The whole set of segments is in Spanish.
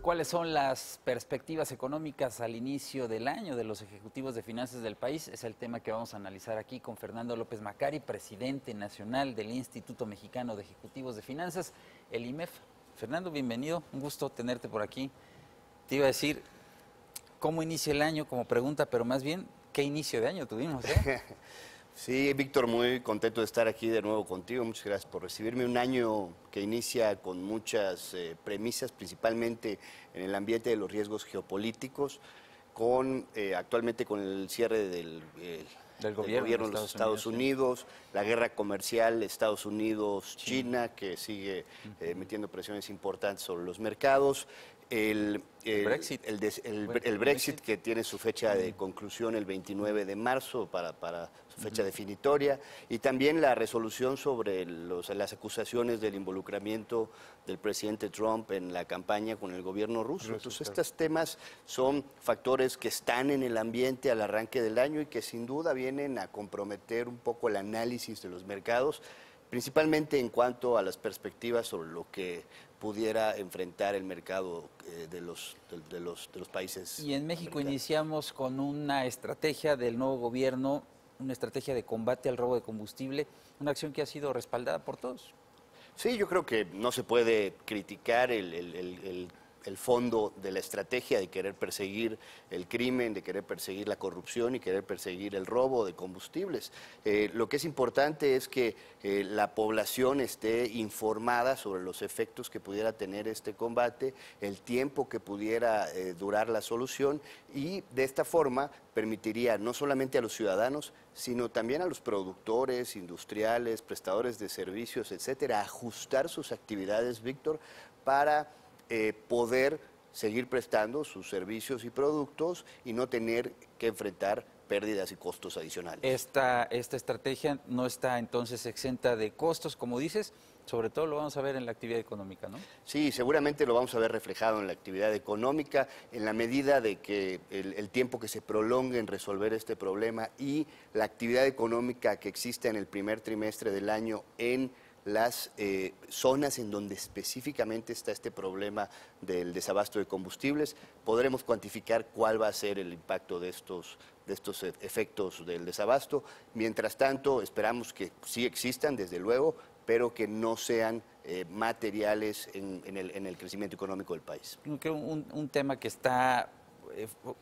¿Cuáles son las perspectivas económicas al inicio del año de los ejecutivos de finanzas del país? Es el tema que vamos a analizar aquí con Fernando López Macari, presidente nacional del Instituto Mexicano de Ejecutivos de Finanzas, el IMEF. Fernando, bienvenido, un gusto tenerte por aquí. Te iba a decir, ¿cómo inicia el año como pregunta, pero más bien, qué inicio de año tuvimos, eh? Sí, Víctor, muy contento de estar aquí de nuevo contigo. Muchas gracias por recibirme. Un año que inicia con muchas premisas, principalmente en el ambiente de los riesgos geopolíticos, actualmente con el cierre del gobierno de los Estados Unidos, la guerra comercial Estados Unidos-China, que sigue metiendo presiones importantes sobre los mercados. El Brexit, que tiene su fecha de conclusión el 29 de marzo para su fecha definitoria, y también la resolución sobre las acusaciones del involucramiento del presidente Trump en la campaña con el gobierno ruso. Entonces, estos temas son factores que están en el ambiente al arranque del año y que sin duda vienen a comprometer un poco el análisis de los mercados, principalmente en cuanto a las perspectivas sobre lo que pudiera enfrentar el mercado de los países. Y en México iniciamos con una estrategia del nuevo gobierno, una estrategia de combate al robo de combustible, una acción que ha sido respaldada por todos. Sí, yo creo que no se puede criticar el fondo de la estrategia de querer perseguir el crimen, de querer perseguir la corrupción y querer perseguir el robo de combustibles. Lo que es importante es que la población esté informada sobre los efectos que pudiera tener este combate, el tiempo que pudiera durar la solución, y de esta forma permitiría no solamente a los ciudadanos, sino también a los productores, industriales, prestadores de servicios, etcétera, ajustar sus actividades, Víctor, para poder seguir prestando sus servicios y productos y no tener que enfrentar pérdidas y costos adicionales. Esta estrategia no está entonces exenta de costos, como dices, sobre todo lo vamos a ver en la actividad económica, ¿no? Sí, seguramente lo vamos a ver reflejado en la actividad económica, en la medida de que el tiempo que se prolongue en resolver este problema y la actividad económica que existe en el primer trimestre del año en las zonas en donde específicamente está este problema del desabasto de combustibles, podremos cuantificar cuál va a ser el impacto de estos efectos del desabasto. Mientras tanto, esperamos que sí existan, desde luego, pero que no sean materiales en el crecimiento económico del país. Creo un tema que está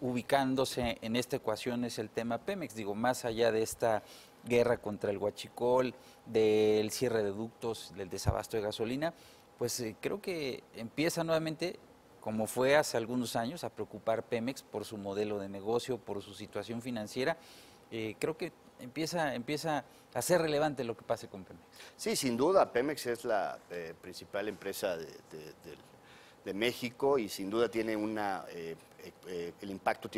ubicándose en esta ecuación es el tema Pemex, digo, más allá de esta guerra contra el huachicol, del cierre de ductos, del desabasto de gasolina, pues creo que empieza nuevamente, como fue hace algunos años, a preocupar Pemex por su modelo de negocio, por su situación financiera. Creo que empieza a ser relevante lo que pase con Pemex. Sí, sin duda, Pemex es la principal empresa de México y sin duda tiene el impacto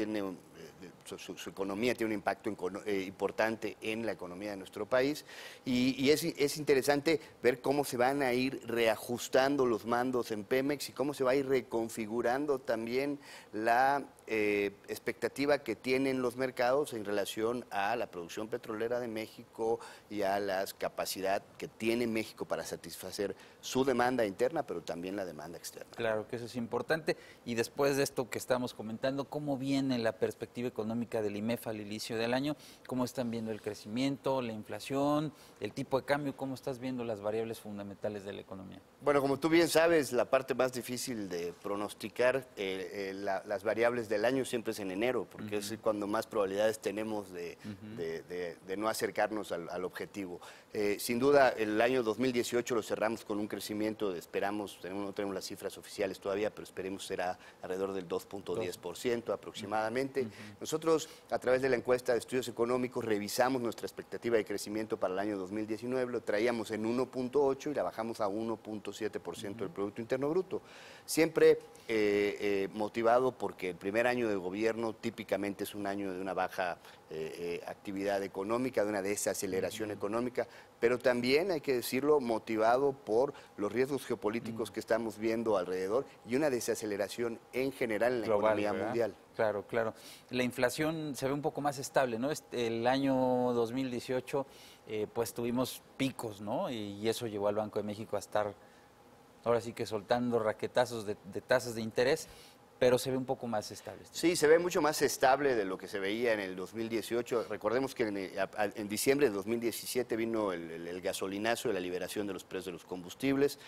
su economía tiene un impacto importante en la economía de nuestro país, y es interesante ver cómo se van a ir reajustando los mandos en Pemex y cómo se va a ir reconfigurando también la expectativa que tienen los mercados en relación a la producción petrolera de México y a la capacidad que tiene México para satisfacer su demanda interna, pero también la demanda externa. Claro que eso es importante. Y después de esto que estamos comentando, ¿cómo viene la perspectiva económica del IMEF al inicio del año? ¿Cómo están viendo el crecimiento, la inflación, el tipo de cambio? ¿Cómo estás viendo las variables fundamentales de la economía? Bueno, como tú bien sabes, la parte más difícil de pronosticar las variables del año siempre es en enero, porque es cuando más probabilidades tenemos de no acercarnos al objetivo. Sin duda, el año 2018 lo cerramos con un crecimiento, no tenemos las cifras oficiales todavía, pero esperemos será alrededor del 2.10% aproximadamente. Nosotros, a través de la encuesta de estudios económicos, revisamos nuestra expectativa de crecimiento para el año 2019, lo traíamos en 1.8 y la bajamos a 1.7% del Producto Interno Bruto. Siempre motivado porque el primer año de gobierno típicamente es un año de una baja actividad económica, de una desaceleración económica, pero también, hay que decirlo, motivado por los riesgos geopolíticos que estamos viendo alrededor y una desaceleración en general en la economía mundial. Claro, claro. La inflación se ve un poco más estable, ¿no? El año 2018, pues tuvimos picos, ¿no? Y eso llevó al Banco de México a estar ahora sí que soltando raquetazos de tasas de interés, pero se ve un poco más estable. Sí, se ve mucho más estable de lo que se veía en el 2018. Recordemos que en diciembre de 2017 vino el gasolinazo de la liberación de los precios de los combustibles.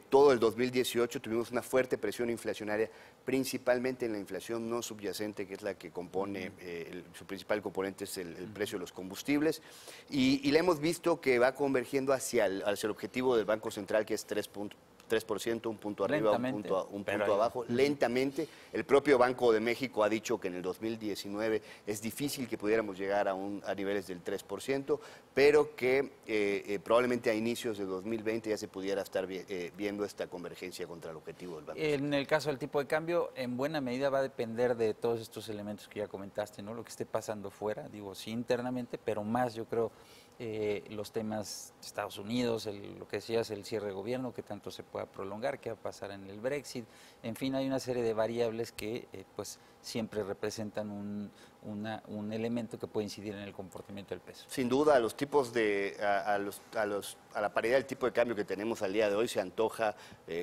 Todo el 2018 tuvimos una fuerte presión inflacionaria, principalmente en la inflación no subyacente, que es la que compone, su principal componente es el precio de los combustibles. Y le hemos visto que va convergiendo hacia el objetivo del Banco Central, que es 3%, un punto arriba, un punto abajo, lentamente. El propio Banco de México ha dicho que en el 2019 es difícil que pudiéramos llegar a niveles del 3%, pero que probablemente a inicios de 2020 ya se pudiera estar viendo esta convergencia contra el objetivo del Banco Central. En el caso del tipo de cambio, en buena medida va a depender de todos estos elementos que ya comentaste, ¿no? Lo que esté pasando fuera, digo, sí internamente, pero más yo creo los temas de Estados Unidos, lo que decías, el cierre de gobierno, que tanto se pueda prolongar, qué va a pasar en el Brexit, en fin, hay una serie de variables que pues siempre representan un elemento que puede incidir en el comportamiento del peso. Sin duda, a los tipos a la paridad del tipo de cambio que tenemos al día de hoy se antoja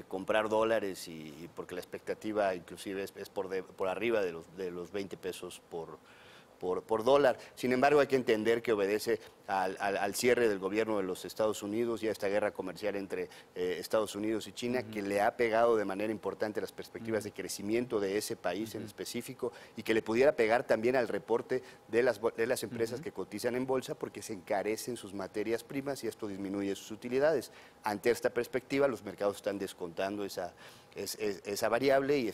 comprar dólares y porque la expectativa inclusive es por arriba de los 20 pesos por dólar. Sin embargo, hay que entender que obedece al cierre del gobierno de los Estados Unidos y a esta guerra comercial entre Estados Unidos y China, que le ha pegado de manera importante las perspectivas de crecimiento de ese país en específico, y que le pudiera pegar también al reporte de las empresas que cotizan en bolsa, porque se encarecen sus materias primas y esto disminuye sus utilidades. Ante esta perspectiva, los mercados están descontando esa variable y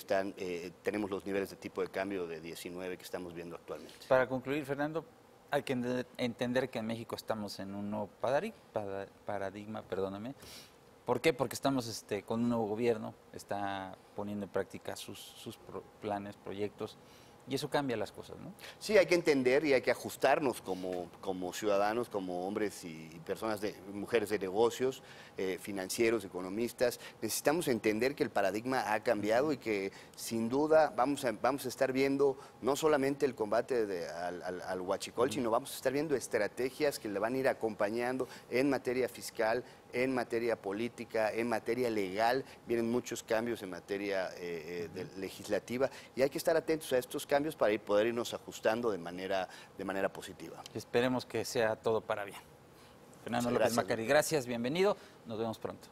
tenemos los niveles de tipo de cambio de 19 que estamos viendo actualmente. Para concluir, Fernando, hay que entender que en México estamos en un nuevo paradigma, perdóname. ¿Por qué? Porque estamos con un nuevo gobierno, está poniendo en práctica sus planes, proyectos, y eso cambia las cosas, ¿no? Sí, hay que entender y hay que ajustarnos como ciudadanos, como hombres y personas, mujeres de negocios, financieros, economistas. Necesitamos entender que el paradigma ha cambiado y que sin duda vamos a estar viendo no solamente el combate al huachicol, sino vamos a estar viendo estrategias que le van a ir acompañando en materia fiscal, en materia política, en materia legal. Vienen muchos cambios en materia legislativa y hay que estar atentos a estos cambios para poder irnos ajustando de manera positiva. Esperemos que sea todo para bien. Fernando López Macari, gracias, bienvenido, nos vemos pronto.